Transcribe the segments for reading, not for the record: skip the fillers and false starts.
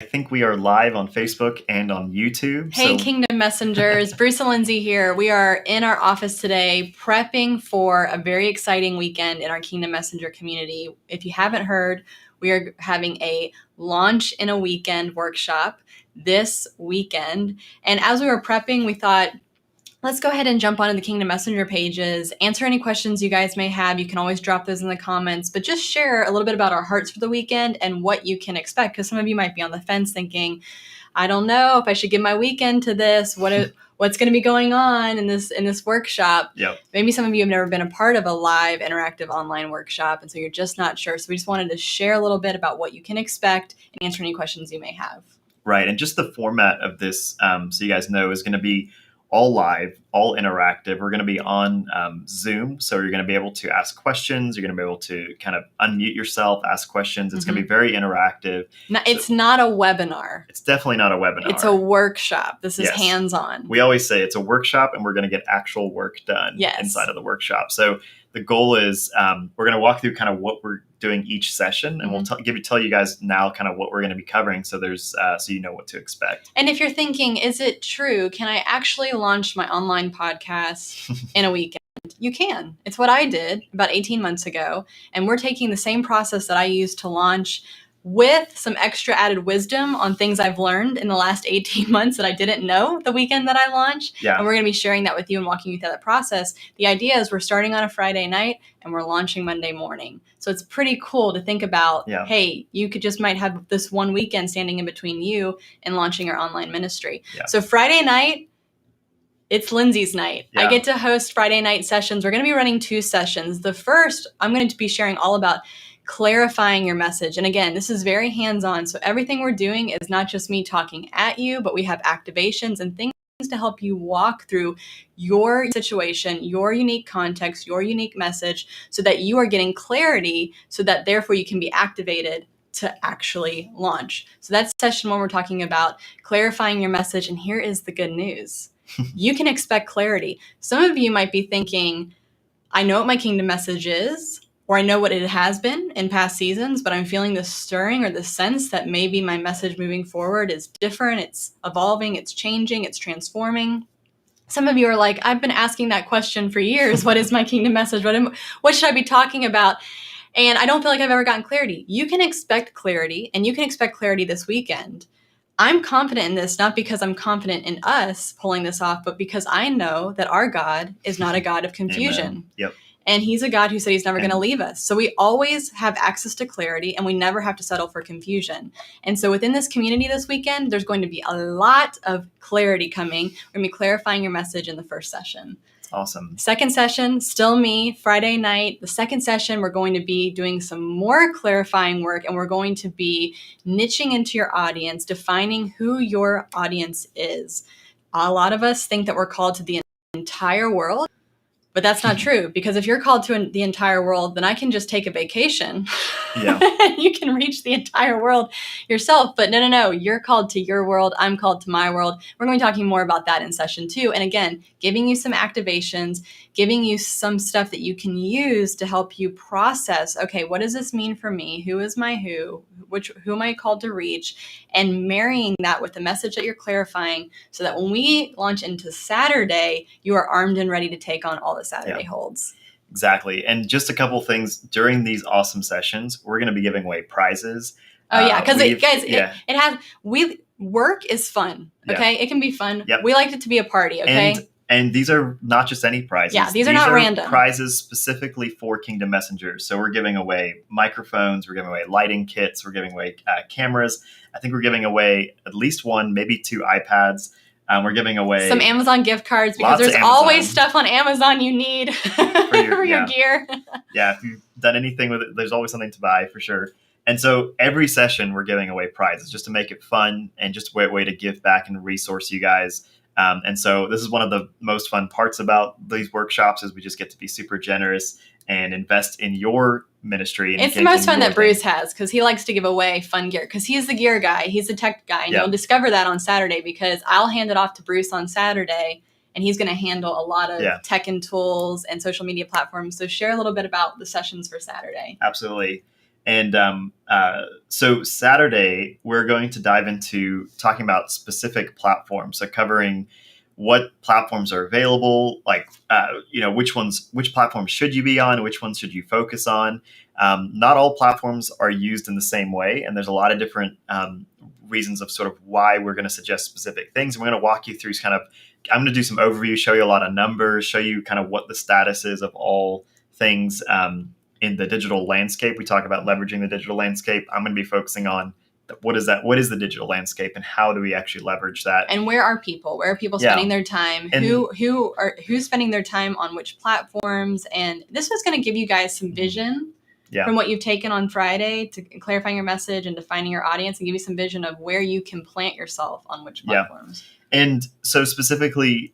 I think we are live on Facebook and on YouTube. Hey, Kingdom Messengers, Bruce and Lindsay here. We are in our office today prepping for a very exciting weekend in our Kingdom Messenger community. If you haven't heard, we are having a launch in a weekend workshop this weekend. And as we were prepping, we thought, let's go ahead and jump onto the Kingdom Messenger pages, answer any questions you guys may have. You can always drop those in the comments, but just share a little bit about our hearts for the weekend and what you can expect. Because some of you might be on the fence thinking, I don't know if I should give my weekend to this. What's going to be going on in this workshop? Yep. Maybe some of you have never been a part of a live interactive online workshop, and so you're just not sure. So we just wanted to share a little bit about what you can expect and answer any questions you may have. Right. And just the format of this, so you guys know, is going to be all live, all interactive. We're going to be on Zoom. So you're going to be able to ask questions. You're going to be able to kind of unmute yourself, ask questions. It's going to be very interactive. No, it's not a webinar. It's definitely not a webinar. It's a workshop. This is hands-on. We always say it's a workshop and we're going to get actual work done inside of the workshop. So the goal is we're going to walk through kind of what we're doing each session, and we'll tell you guys now kind of what we're going to be covering, so there's so you know what to expect. And if you're thinking, is it true? Can I actually launch my online podcast in a weekend? You can. It's what I did about 18 months ago, and we're taking the same process that I used to launch with some extra added wisdom on things I've learned in the last 18 months that I didn't know the weekend that I launched. Yeah. And we're going to be sharing that with you and walking you through that process. The idea is we're starting on a Friday night and we're launching Monday morning. So it's pretty cool to think about, hey, you might have this one weekend standing in between you and launching your online ministry. Yeah. So Friday night, it's Lindsay's night. Yeah. I get to host Friday night sessions. We're going to be running 2 sessions. The first, I'm going to be sharing all about clarifying your message. And again, this is very hands-on. So everything we're doing is not just me talking at you, but we have activations and things to help you walk through your situation, your unique context, your unique message, so that you are getting clarity, so that therefore you can be activated to actually launch. So that's session 1. We're talking about clarifying your message. And here is the good news. You can expect clarity. Some of you might be thinking, I know what my kingdom message is, or I know what it has been in past seasons, but I'm feeling this stirring or the sense that maybe my message moving forward is different. It's evolving, it's changing, it's transforming. Some of you are like, I've been asking that question for years. What is my kingdom message? What should I be talking about? And I don't feel like I've ever gotten clarity. You can expect clarity, and you can expect clarity this weekend. I'm confident in this, not because I'm confident in us pulling this off, but because I know that our God is not a God of confusion. Amen. Yep. And he's a God who said he's never going to leave us. So we always have access to clarity, and we never have to settle for confusion. And so within this community this weekend, there's going to be a lot of clarity coming. We're going to be clarifying your message in the first session. Awesome. Second session, still me, Friday night. The second session, we're going to be doing some more clarifying work, and we're going to be niching into your audience, defining who your audience is. A lot of us think that we're called to the entire world. But that's not true, because if you're called to the entire world, then I can just take a vacation. Yeah. You can reach the entire world yourself. But no, you're called to your world. I'm called to my world. We're going to be talking more about that in session 2. And again, giving you some activations, giving you some stuff that you can use to help you process, okay, what does this mean for me? Who is my who? Who am I called to reach? And marrying that with the message that you're clarifying, so that when we launch into Saturday, you are armed and ready to take on all that Saturday holds. Exactly. And just a couple things during these awesome sessions, we're going to be giving away prizes. Oh yeah. Cause work is fun. Okay. It can be fun. Yep. We like it to be a party. Okay. And these are not just any prizes. Yeah. These are not random prizes specifically for Kingdom Messengers. So we're giving away microphones. We're giving away lighting kits. We're giving away cameras. I think we're giving away at least 1, maybe 2 iPads. We're giving away some Amazon gift cards, because there's always stuff on Amazon you need for your gear. Yeah, if you've done anything with it, there's always something to buy for sure. And so every session we're giving away prizes just to make it fun and just a way to give back and resource you guys. And so this is one of the most fun parts about these workshops, is we just get to be super generous and invest in your ministry. And it's the most fun that Bruce has, because he likes to give away fun gear, because he's the gear guy. He's the tech guy. And you'll discover that on Saturday, because I'll hand it off to Bruce on Saturday, and he's going to handle a lot of tech and tools and social media platforms. So share a little bit about the sessions for Saturday. Absolutely. And so Saturday, we're going to dive into talking about specific platforms, so covering what platforms are available, like which platforms should you be on, which ones should you focus on. Not all platforms are used in the same way, and there's a lot of different reasons of sort of why we're going to suggest specific things. And we're going to walk you through I'm going to do some overview, show you a lot of numbers, show you kind of what the status is of all things in the digital landscape. We talk about leveraging the digital landscape. I'm going to be focusing on what is the digital landscape and how do we actually leverage that? And where are people spending their time? And who's spending their time on which platforms? And this was going to give you guys some vision from what you've taken on Friday to clarifying your message and defining your audience, and give you some vision of where you can plant yourself on which platforms. And so specifically,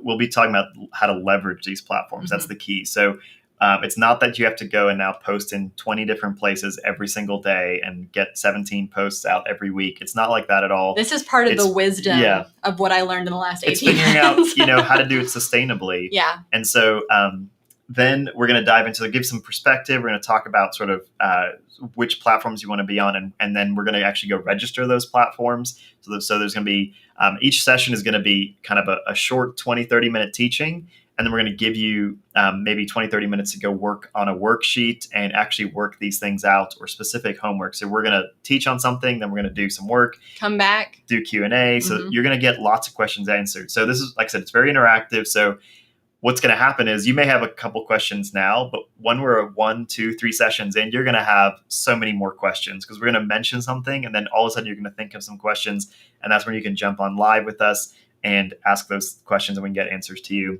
we'll be talking about how to leverage these platforms. That's the key. So it's not that you have to go and now post in 20 different places every single day and get 17 posts out every week. It's not like that at all. This is part of the wisdom of what I learned in the last 18 months. It's figuring out, how to do it sustainably. Yeah. And so then we're going to dive into give some perspective. We're going to talk about sort of which platforms you want to be on. And then we're going to actually go register those platforms. So there's going to be each session is going to be kind of a short 20, 30-minute teaching. And then we're going to give you maybe 20, 30 minutes to go work on a worksheet and actually work these things out, or specific homework. So we're going to teach on something, then we're going to do some work. Come back. Do Q&A. So you're going to get lots of questions answered. So this is, like I said, it's very interactive. So what's going to happen is you may have a couple questions now, but when we're 1, 2, 3 sessions in, you're going to have so many more questions, because we're going to mention something and then all of a sudden you're going to think of some questions. And that's when you can jump on live with us and ask those questions and we can get answers to you.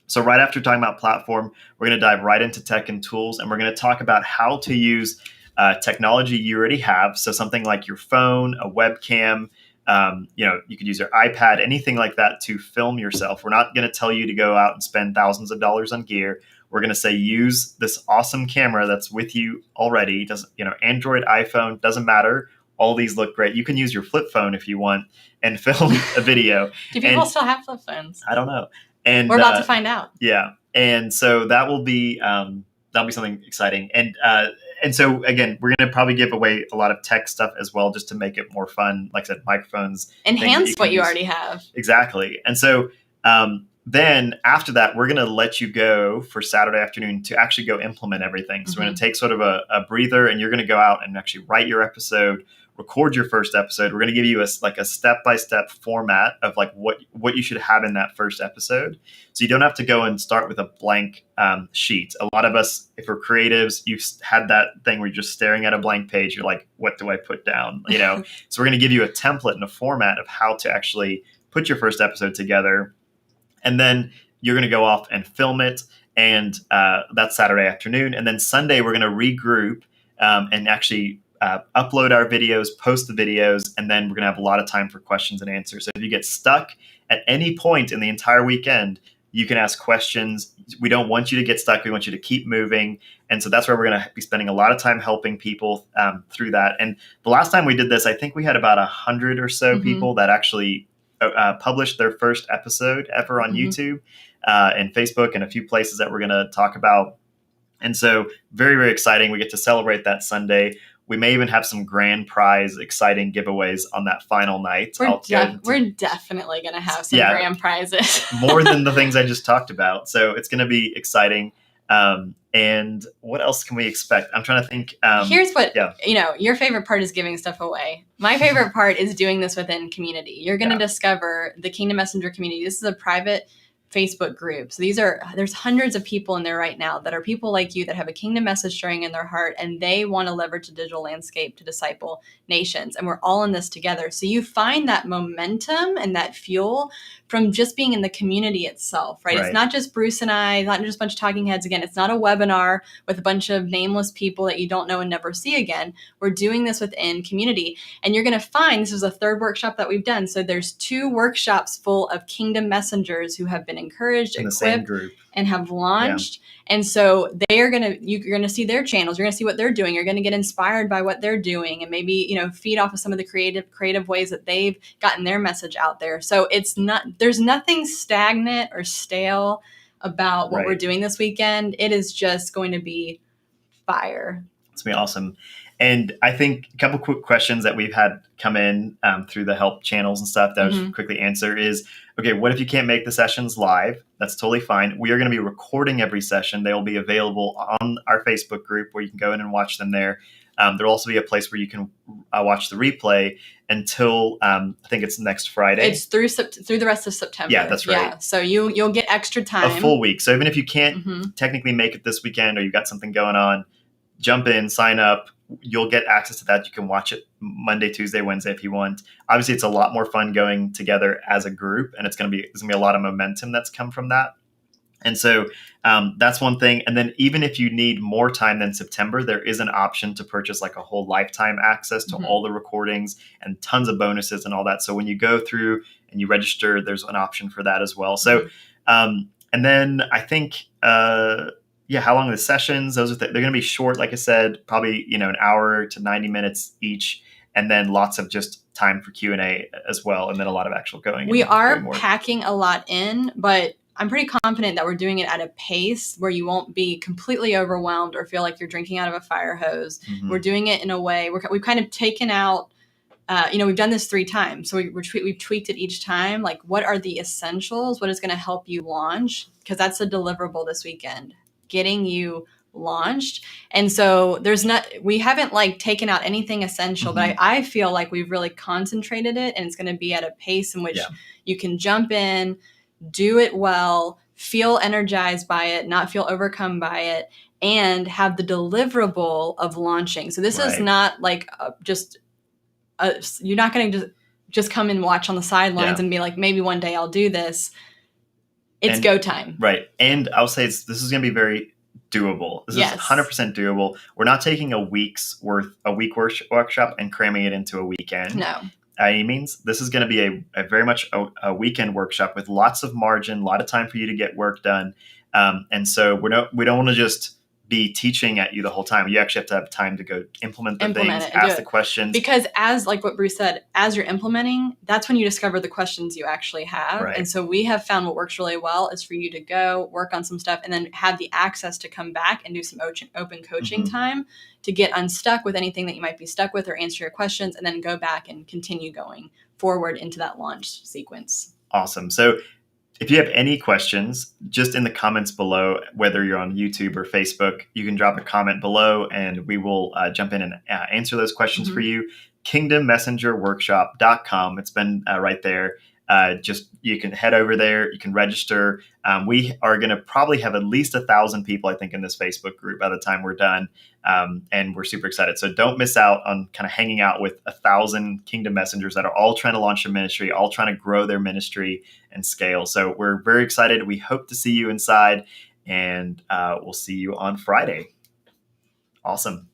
So right after talking about platform, we're going to dive right into tech and tools, and we're going to talk about how to use technology you already have. So something like your phone, a webcam, you could use your iPad, anything like that to film yourself. We're not going to tell you to go out and spend thousands of dollars on gear. We're going to say use this awesome camera that's with you already. Android, iPhone, doesn't matter. All these look great. You can use your flip phone if you want and film a video. Do people still have flip phones? I don't know. And we're about to find out. Yeah. And so that will be something exciting. And so again, we're going to probably give away a lot of tech stuff as well, just to make it more fun. Like I said, microphones. Enhance what you already have. Exactly. And so then after that, we're going to let you go for Saturday afternoon to actually go implement everything. So we're going to take sort of a breather, and you're going to go out and actually write your episode, record your first episode. We're going to give you a step-by-step format of like what you should have in that first episode. So you don't have to go and start with a blank sheet. A lot of us, if we're creatives, you've had that thing where you're just staring at a blank page. You're like, what do I put down? So we're going to give you a template and a format of how to actually put your first episode together. And then you're going to go off and film it. And that's Saturday afternoon. And then Sunday, we're going to regroup and actually upload our videos, post the videos, and then we're going to have a lot of time for questions and answers. So if you get stuck at any point in the entire weekend, you can ask questions. We don't want you to get stuck. We want you to keep moving. And so that's where we're going to be spending a lot of time helping people through that. And the last time we did this, I think we had about 100 or so people that actually published their first episode ever on YouTube and Facebook and a few places that we're going to talk about. And so very, very exciting. We get to celebrate that Sunday. We may even have some grand prize, exciting giveaways on that final night. We're definitely going to have some grand prizes. More than the things I just talked about. So it's going to be exciting. And what else can we expect? I'm trying to think. Here's what, your favorite part is giving stuff away. My favorite part is doing this within community. You're going to discover the Kingdom Messenger community. This is a private Facebook group. So there's hundreds of people in there right now that are people like you that have a kingdom message stirring in their heart, and they want to leverage the digital landscape to disciple nations. And we're all in this together. So you find that momentum and that fuel from just being in the community itself, right? It's not just Bruce and I, not just a bunch of talking heads again. It's not a webinar with a bunch of nameless people that you don't know and never see again. We're doing this within community. And you're going to find, this is a third workshop that we've done. So there's 2 workshops full of kingdom messengers who have been encouraged, equipped, and have launched. And so you're going to see their channels. You're going to see what they're doing. You're going to get inspired by what they're doing, and maybe, feed off of some of the creative ways that they've gotten their message out there. So there's nothing stagnant or stale about what we're doing this weekend. It is just going to be fire. It's going to be awesome. And I think a couple quick questions that we've had come in through the help channels and stuff that I'll just quickly answer is, okay, what if you can't make the sessions live? That's totally fine. We are going to be recording every session. They will be available on our Facebook group where you can go in and watch them there. There'll also be a place where you can watch the replay until I think it's next Friday. It's through the rest of September. Yeah, that's right. Yeah, so you'll get extra time. A full week. So even if you can't technically make it this weekend or you've got something going on, jump in, sign up. You'll get access to that. You can watch it Monday, Tuesday, Wednesday if you want. Obviously, it's a lot more fun going together as a group, and there's going to be a lot of momentum that's come from that. And so that's one thing. And then even if you need more time than September, there is an option to purchase like a whole lifetime access to all the recordings and tons of bonuses and all that. So when you go through and you register, there's an option for that as well. So, and then I think, how long are the sessions? They're going to be short, like I said, probably, an hour to 90 minutes each. And then lots of just time for Q&A as well. And then a lot of actual going. We are packing a lot in, but I'm pretty confident that we're doing it at a pace where you won't be completely overwhelmed or feel like you're drinking out of a fire hose. We're doing it in a way we've kind of taken out, we've done this 3 times. So we've tweaked it each time. Like, what are the essentials? What is going to help you launch? Because that's a deliverable this weekend, getting you launched. And so we haven't like taken out anything essential, but I feel like we've really concentrated it, and it's going to be at a pace in which you can jump in, do it well, feel energized by it, not feel overcome by it, and have the deliverable of launching. So this is not like you're not going to just come and watch on the sidelines and be like, maybe one day I'll do this. It's go time. Right. And I'll say this is going to be very doable. This is 100% doable. We're not taking a week workshop and cramming it into a weekend. No. Any means. This is going to be a very much a weekend workshop with lots of margin, a lot of time for you to get work done. And so we don't want to just be teaching at you the whole time. You actually have to have time to go implement things, ask the questions. Because as like what Bruce said, as you're implementing, that's when you discover the questions you actually have. Right. And so we have found what works really well is for you to go work on some stuff and then have the access to come back and do some open coaching time to get unstuck with anything that you might be stuck with or answer your questions, and then go back and continue going forward into that launch sequence. Awesome. So if you have any questions, just in the comments below, whether you're on YouTube or Facebook, you can drop a comment below and we will jump in and answer those questions for you. KingdomMessengerWorkshop.com. It's been right there. You can head over there. You can register. We are going to probably have at least 1,000 people, I think, in this Facebook group by the time we're done. And we're super excited. So don't miss out on kind of hanging out with 1,000 Kingdom Messengers that are all trying to launch a ministry, all trying to grow their ministry and scale. So we're very excited. We hope to see you inside, and we'll see you on Friday. Awesome.